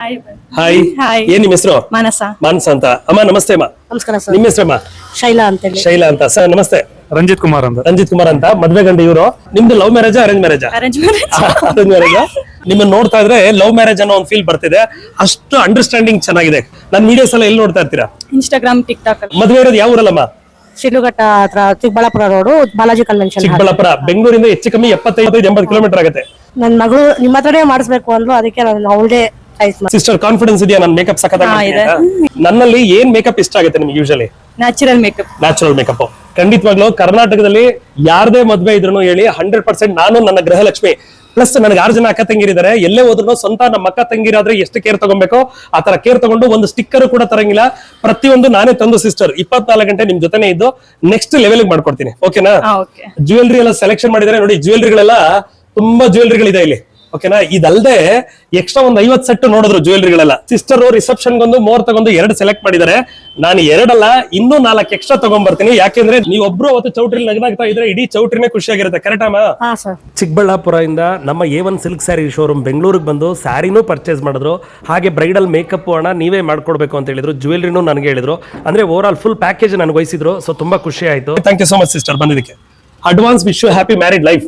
Hi ಏನ್ ನಿಮ್ಮ ಹೆಸರು? ಮಾನಸ ಅಂತ. ಅಮ್ಮ ನಮಸ್ತೆ ಅಮ್ಮ. ನಮಸ್ಕಾರ ಸರ್. ನಿಮ್ಮ ಹೆಸರಮ್ಮ? ಶೈಲಾ ಅಂತ. ಶೈಲಾ ಅಂತ. ಸರ್ ನಮಸ್ತೆ. ರಂಜಿತ್ ಕುಮಾರ್ ಅಂತ. ಮದ್ವೆ ಗಂಡ ಇವರು. ನಿಮ್ದು love marriage arrange marriage? Arrange marriage. ನಿಮ್ಮನ್ನ ನೋಡ್ತಾ ಇದ್ರೆ ಲವ್ ಮ್ಯಾರೇಜ್ ಅನ್ನೋ ಒಂದು ಫೀಲ್ ಬರ್ತಿದೆ. ಅಷ್ಟು ಅಂಡರ್ಸ್ಟ್ಯಾಂಡಿಂಗ್ ಚೆನ್ನಾಗಿದೆ. ನನ್ನ ವಿಡಿಯೋಸ್ ಎಲ್ಲ ಎಲ್ಲಿ ನೋಡ್ತಾ ಇರ್ತೀರಾ? Instagram, TikTok. ಮದ್ವೆ ಇರೋದು ಯಾವ ಊರಲ್ಲಮ್ಮ? ಶಿಡ್ಲಘಟ್ಟ ಹತ್ರ ಚಿಕ್ಕಬಳ್ಳಾಪುರ ರೋಡ್ ಬಾಲಾಜಿ ಕನ್ವೆನ್ಷನ್. ಚಿಕ್ಕಬಳ್ಳಾಪುರ. ಬೆಂಗಳೂರಿಂದ ಹೆಚ್ಚು ಕಮ್ಮಿ 75-80 ಕಿಲೋಮೀಟರ್ ಆಗುತ್ತೆ. ನನ್ನ ಮಗಳು ನಿಮ್ಮ ಹತ್ರನೇ ಮಾಡಿಸ್ಬೇಕು ಅಂದ್ರು, ಅದಕ್ಕೆ ನಾನು ಅವಳೇ ಸಿಸ್ಟರ್ ಕಾನ್ಫಿಡೆನ್ಸ್ ಇದೆಯಾ? ನನ್ನ ಮೇಕಪ್ ಸಖತ್ತಾಗಿ ನನ್ನಲ್ಲಿ ಏನ್ ಮೇಕಪ್ ಇಷ್ಟ ಆಗುತ್ತೆ ನಿಮ್ಗೆ? Usually natural makeup. ಖಂಡಿತವಾಗ್ಲೂ ಕರ್ನಾಟಕದಲ್ಲಿ ಯಾರದೇ ಮದ್ವೆ ಇದ್ರು ಹೇಳಿ 100% ನಾನು ನನ್ನ ಗೃಹಲಕ್ಷ್ಮಿ ಪ್ಲಸ್ ನನಗೆ 6 ಜನ ಅಕ್ಕ ತಂಗಿರಿದ್ದಾರೆ. ಎಲ್ಲೇ ಹೋದ್ರು ಸ್ವಂತ ನಮ್ಮ ಅಕ್ಕ ತಂಗಿರಾದ್ರೆ ಎಷ್ಟು ಕೇರ್ ತಗೊಬೇಕೋ ಆ ತರ ಕೇರ್ ತಗೊಂಡು ಒಂದು ಸ್ಟಿಕ್ಕರ್ ಕೂಡ ತರಂಗಿಲ್ಲ. ಪ್ರತಿಯೊಂದು ನಾನೇ ತಂದು ಸಿಸ್ಟರ್ 24 ಗಂಟೆ ನಿಮ್ ಜೊತೆನೆ ಇದ್ದು ನೆಕ್ಸ್ಟ್ ಲೆವೆಲ್ ಮಾಡ್ಕೊಡ್ತೀನಿ. ಓಕೆನಾ? ಜ್ಯುವೆಲ್ರಿ ಎಲ್ಲ ಸೆಲೆಕ್ಷನ್ ಮಾಡಿದ್ದಾರೆ ನೋಡಿ. ಜ್ಯುವೆಲ್ರಿಗಳೆಲ್ಲ ತುಂಬಾ ಜ್ಯುವೆಲ್ರಿಗಳಿದೆ ಇಲ್ಲಿ. ಓಕೆನಾ? ಇದಲ್ದೆ ಎಕ್ಸ್ಟ್ರಾ ಒಂದು 50 ಸೆಟ್ ನೋಡಿದ್ರು ಜ್ಯುವೆಲ್ರಿಗಳೆಲ್ಲ. ಸಿಸ್ಟರ್ ರಿಸೆಪ್ಷನ್ ಗೊಂದು 3 ತಗೊಂಡು 2 ಸೆಲೆಕ್ಟ್ ಮಾಡಿದ್ದಾರೆ. ನಾನು 2 ಅಲ್ಲ ಇನ್ನೂ 4 ಎಕ್ಸ್ಟ್ರಾ ತಗೊಂಡ್ ಬರ್ತೀನಿ. ಯಾಕೆಂದ್ರೆ ನೀವೊಬ್ರು ಅವತ್ತು ಚೌಟ್ರಿ ನಗನಾಗ್ತಾ ಇದ್ರೆ ಇಡೀ ಚೌಟ್ರಿನೇ ಖುಷಿಯಾಗಿರುತ್ತೆ. ಕರೆಕ್ಟ್ ಅಮ್ಮ? ಚಿಕ್ಕಬಳ್ಳಾಪುರ ಇಂದ ನಮ್ಮ A1 ಸಿಲ್ಕ್ ಸ್ಯಾರಿ ಶೋರೂಮ್ ಬೆಂಗಳೂರಿಗೆ ಬಂದು ಸ್ಯಾರಿನೂ ಪರ್ಚೇಸ್ ಮಾಡಿದ್ರು. ಹಾಗೆ ಬ್ರೈಡಲ್ ಮೇಕಪ್ ಹಣ ನೀವೇ ಮಾಡ್ಕೊಡ್ಬೇಕು ಅಂತ ಹೇಳಿದ್ರು. ಜ್ಯುವೆಲ್ರಿನೂ ನನಗೆ ಹೇಳಿದ್ರು. ಅಂದ್ರೆ ಓವರ್ ಆಲ್ ಫುಲ್ ಪ್ಯಾಕೇಜ್ ನನಗೆ ವಹಿಸಿದ್ರು. ಸೊ ತುಂಬಾ ಖುಷಿ ಆಯ್ತು. Thank you so much sister ಬಂದಿದ್ದಕ್ಕೆ. Advance wish you happy married life.